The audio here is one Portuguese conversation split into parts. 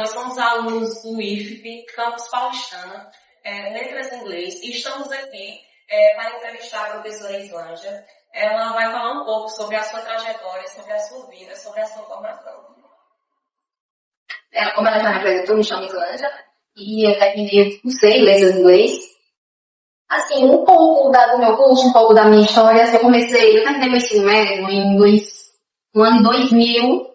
nós somos alunos do IFP, Campus Paulistana, Letras em Inglês, e estamos aqui para entrevistar a professora Islândia. Ela vai falar um pouco sobre a sua trajetória, sobre a sua vida, sobre a sua formação. Como ela já me apresentou, me chamo Islândia, e eu terminei o curso em Letras em Inglês. Assim, um pouco do meu curso, um pouco da minha história. Eu terminei meu ensino médio no ano de 2000,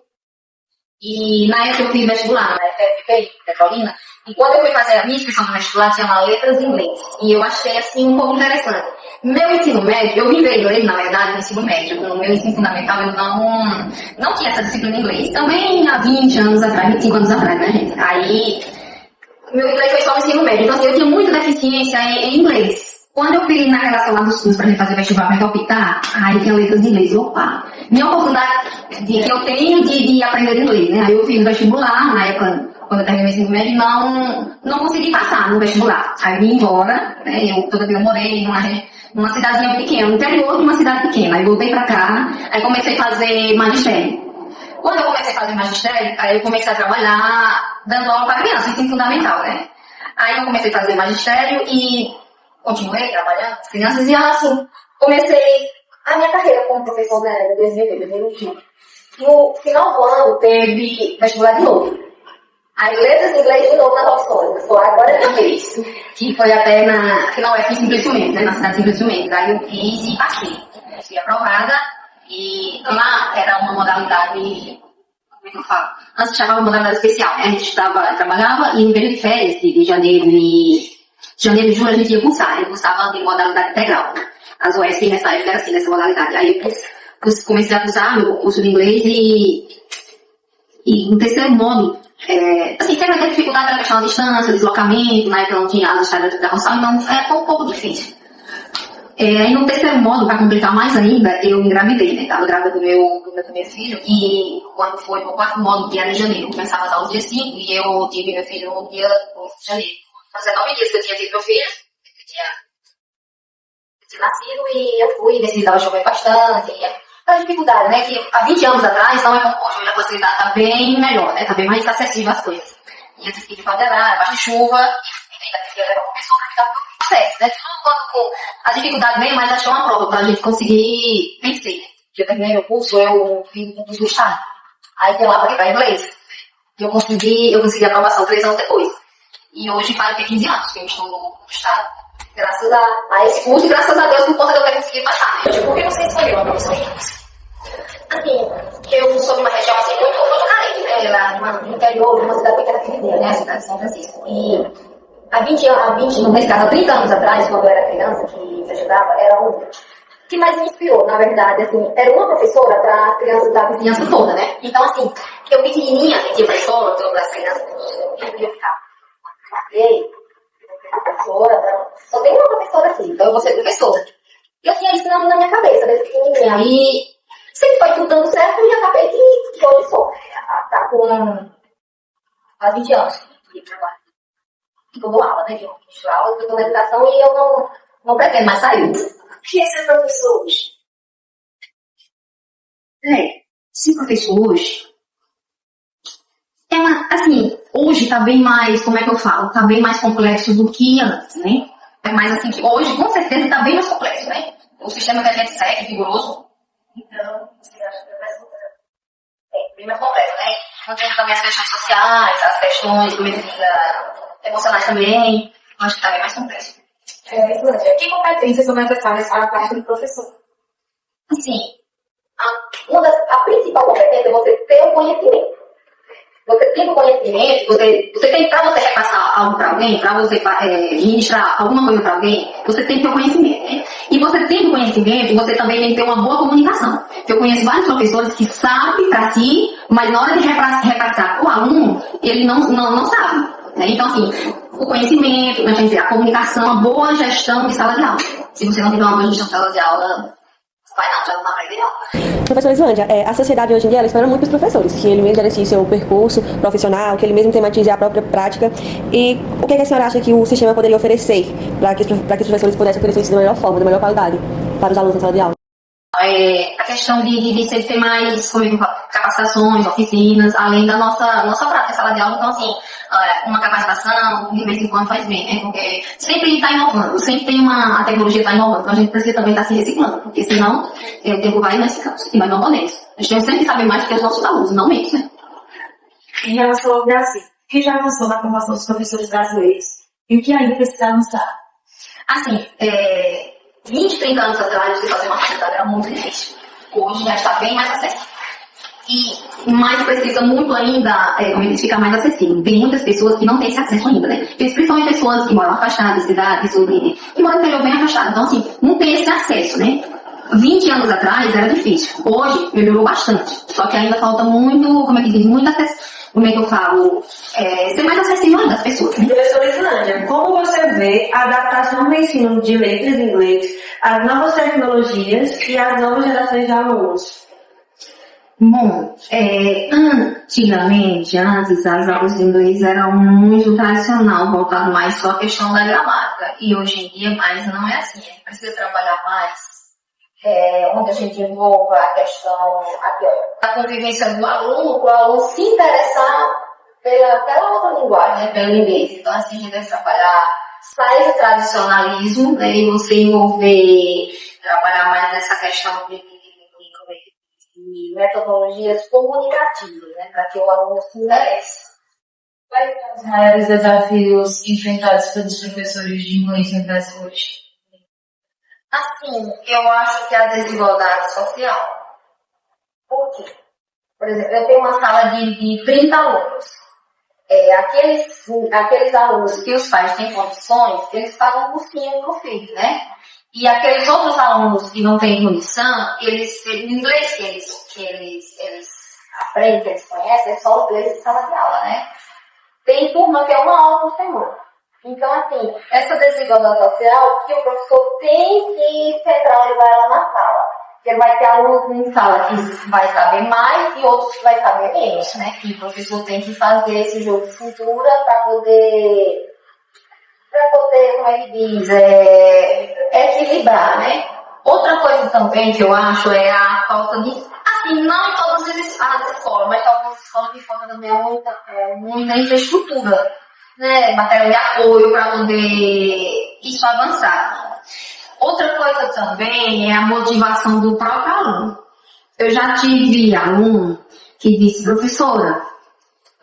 e na época eu fiz vestibular, na FFP, Petrolina, e quando eu fui fazer a minha inscrição no vestibular, tinha lá Letras em Inglês, e eu achei, assim, um pouco interessante. Meu ensino médio, eu vim ver inglês, na verdade, no ensino médio. No meu ensino fundamental, eu não tinha essa disciplina em inglês. Também há 20 anos atrás, 25 anos atrás, né, gente? Aí, meu inglês foi só no ensino médio, então assim, eu tinha muita deficiência em inglês. Quando eu fui na relação lá dos cursos pra gente fazer vestibular para optar, aí tinha Letras em Inglês. Opa! Minha oportunidade que eu tenho de aprender inglês, né? Aí eu fiz vestibular, na época, quando eu terminei o ensino médio, não consegui passar no vestibular. Aí vim embora, né? Eu morei numa cidadezinha pequena, no interior de uma cidade pequena. Aí voltei pra cá, aí comecei a fazer magistério. Quando eu comecei a fazer magistério, aí eu comecei a trabalhar dando aula para criança, ensino fundamental, né? Aí eu comecei a fazer magistério e continuei trabalhando com as crianças e assim, comecei a minha carreira como professor em 2021. No final do ano teve vestibular de novo. Aí Letras em Inglês de novo nas opções. Só agora é inglês. Que foi até que não é fiz Simplício Mendes, né? Na cidade de Simplício Mendes. Aí eu fiz e passei. Fui aprovada e lá era uma modalidade, como é que eu falo? Antes chamava modalidade especial, né? A gente trabalhava e em período de férias de janeiro e julho a gente ia cursar. Eu cursava em modalidade integral. As UESP nessa época era assim, nessa modalidade. Aí eu comecei a cursar meu curso de inglês e no terceiro módulo, assim, sempre teve dificuldade na questão da distância, deslocamento, na época não tinha as estradas da roça, então foi um pouco difícil. Aí no terceiro módulo, para complicar mais ainda, eu engravidei, né? Estava grávida do meu primeiro filho, e quando foi no quarto módulo, que era em janeiro, eu começava as aulas dia 5, e eu tive meu filho no dia 11 de janeiro. Fazia 9 dias que eu tinha tido meu filho, eu tinha nascido, e eu fui, decidi que estava chovendo bastante. A dificuldade, né, que há 20 anos atrás não é como hoje, a facilidade está bem melhor, né, está bem mais acessível às coisas. E eu tive que paderar, baixa chuva, e ainda tive que levar uma pessoa para ficar no processo, né, tudo com a dificuldade bem, mas achou uma prova para a gente conseguir vencer, né. Eu terminei meu curso, eu fiz um curso do estado, aí fui lá para inglês, e eu consegui aprovação 3 anos depois. E hoje faz 15 anos que eu estou no estado, graças a esse curso e graças a Deus por conta de eu ter conseguido passar, né. Por que você escolheu a profissão de inglês? Assim, eu sou de uma região assim, muito carente, né? Lá no interior de uma cidade pequena que vivia, né? A cidade de São Francisco. E nesse caso, há 30 anos atrás, quando eu era criança, que eu ajudava, era o que mais me inspirou, na verdade, assim, era uma professora para a criança da vizinhança toda, né? Então, assim, eu pequenininha, que ia para a escola, todas as crianças, eu ficava, ei, professora, só tem uma professora aqui, então eu vou ser professora. E eu tinha isso na minha cabeça, desde pequenininha. Aí, sempre foi tudo dando certo e acabei que hoje sou. Tá com há 20 anos que eu trabalho. Que eu dou aula, né? Eu dou aula, eu dou educação e eu não pretendo mais sair. Quem é ser professor hoje? Ser professor hoje assim, hoje tá bem mais, como é que eu falo? Tá bem mais complexo do que antes, né? É mais assim, que hoje com certeza tá bem mais complexo, né? O sistema que a gente segue, rigoroso. Então, você acha que é mais complexo? Bem mais complexo, né? Não tem também as questões sociais, as questões de medicina emocionais também. Acho que tá bem mais complexo. Islândia, que competências são necessárias para a parte do professor? Assim, a principal competência é você ter o conhecimento. Você tem o conhecimento, você tem, para você repassar algo para alguém, para você ministrar alguma coisa para alguém, você tem que ter o conhecimento, né? E você tem o conhecimento, você também tem que ter uma boa comunicação. Eu conheço vários professores que sabem para si, mas na hora de repassar o aluno, ele não sabe, né? Então, assim, o conhecimento, a comunicação, a boa gestão de sala de aula. Se você não tiver uma boa gestão de sala de aula, já não aprender não. Professora Islândia, a sociedade hoje em dia ela espera muito dos professores, que ele mesmo gerencie seu percurso profissional, que ele mesmo tematize a própria prática. E o que a senhora acha que o sistema poderia oferecer para que os professores pudessem oferecer isso da melhor forma, da melhor qualidade para os alunos na sala de aula? A questão de sempre ter mais, como é que eu falo, capacitações, oficinas, além da nossa prática sala de aula. Então, assim, uma capacitação de vez em quando faz bem, né? Porque sempre está inovando, sempre tem a tecnologia está inovando, então a gente precisa também estar se reciclando, porque senão o tempo vai e nós ficamos, e nós não podemos. A gente tem sempre que saber mais do que os nossos alunos, não menos, né? Em relação ao Brasil, o que já avançou na formação dos professores brasileiros e o que ainda precisa avançar? Assim, 20, 30 anos atrás, você fazer uma faculdade era muito difícil. Hoje já está bem mais acessível. E mais precisa muito ainda ficar mais acessível. Tem muitas pessoas que não têm esse acesso ainda, né? Principalmente pessoas que moram afastadas, cidades, que moram no interior bem afastado. Então, assim, não tem esse acesso, né? 20 anos atrás era difícil. Hoje melhorou bastante. Só que ainda falta muito, como é que diz, muito acesso. Como é que eu falo? Ser mais acessível ainda às pessoas, né? Professora Islândia, como você vê a adaptação do ensino de letras em inglês às novas tecnologias e às novas gerações de alunos? Bom, antigamente, antes, as aulas de inglês eram muito tradicional, voltado mais só à questão da gramática. E hoje em dia, mais não é assim. A gente precisa trabalhar mais, onde a gente envolva a questão da convivência do aluno, para o aluno se interessar pela outra linguagem, né, pelo inglês. Então, assim, a gente deve trabalhar, sair do tradicionalismo, né, e você envolver, trabalhar mais nessa questão de metodologias comunicativas, né, para que o aluno se interesse. Quais são os maiores desafios enfrentados pelos professores de inglês no Brasil hoje? Assim, eu acho que a desigualdade social. Por quê? Por exemplo, eu tenho uma sala de 30 alunos. Aqueles alunos que os pais têm condições, eles pagam um cursinho para o filho, né? E aqueles outros alunos que não têm condição, o inglês que eles aprendem, que eles conhecem, é só o inglês de sala de aula, né? Tem turma que é 1 hora por semana. Então, assim, essa desigualdade social que o professor tem que centralizar ela na sala. Porque vai ter alunos em sala que vai saber mais e outros que vai saber menos, né? E o professor tem que fazer esse jogo de cintura para poder, como é que diz, equilibrar, né? Outra coisa também que eu acho é a falta de, assim, não em todas as escolas, mas algumas escolas que falta também muita infraestrutura, né? Material de apoio para poder isso avançar. Outra coisa também é a motivação do próprio aluno. Eu já tive aluno que disse, professora,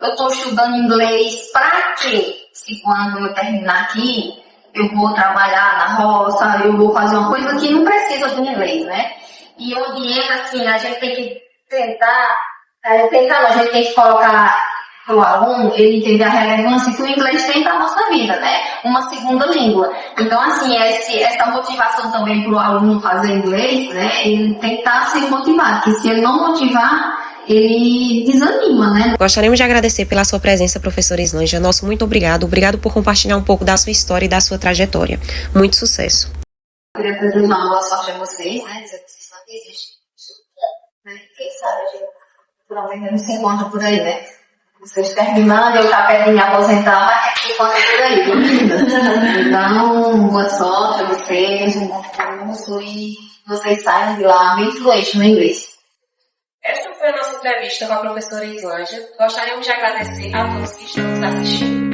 eu estou estudando inglês para quê? Se quando eu terminar aqui, eu vou trabalhar na roça, eu vou fazer uma coisa que não precisa do inglês, né? E eu oriento assim, a gente tem que a gente tem que colocar para o aluno ele entender a relevância que o inglês tem para a nossa vida, né? Uma segunda língua. Então, assim, essa motivação também para o aluno fazer inglês, né? Ele tem que estar sendo motivado, porque se ele não motivar, ele desanima, né? Gostaríamos de agradecer pela sua presença, professora Islândia. Nosso muito obrigado. Obrigado por compartilhar um pouco da sua história e da sua trajetória. Muito sucesso. Eu queria desejar uma boa sorte a vocês, né? Dizer que vocês não desistem. Né? Quem sabe a gente provavelmente não se encontra por aí, né? Vocês terminando, eu já perto de me aposentar, mas se encontra por aí, viu? Então, boa sorte a vocês, um bom curso e vocês saiam de lá bem fluente no inglês. Essa foi a nossa entrevista com a professora Islândia. Gostaríamos de agradecer a todos que estão nos assistindo.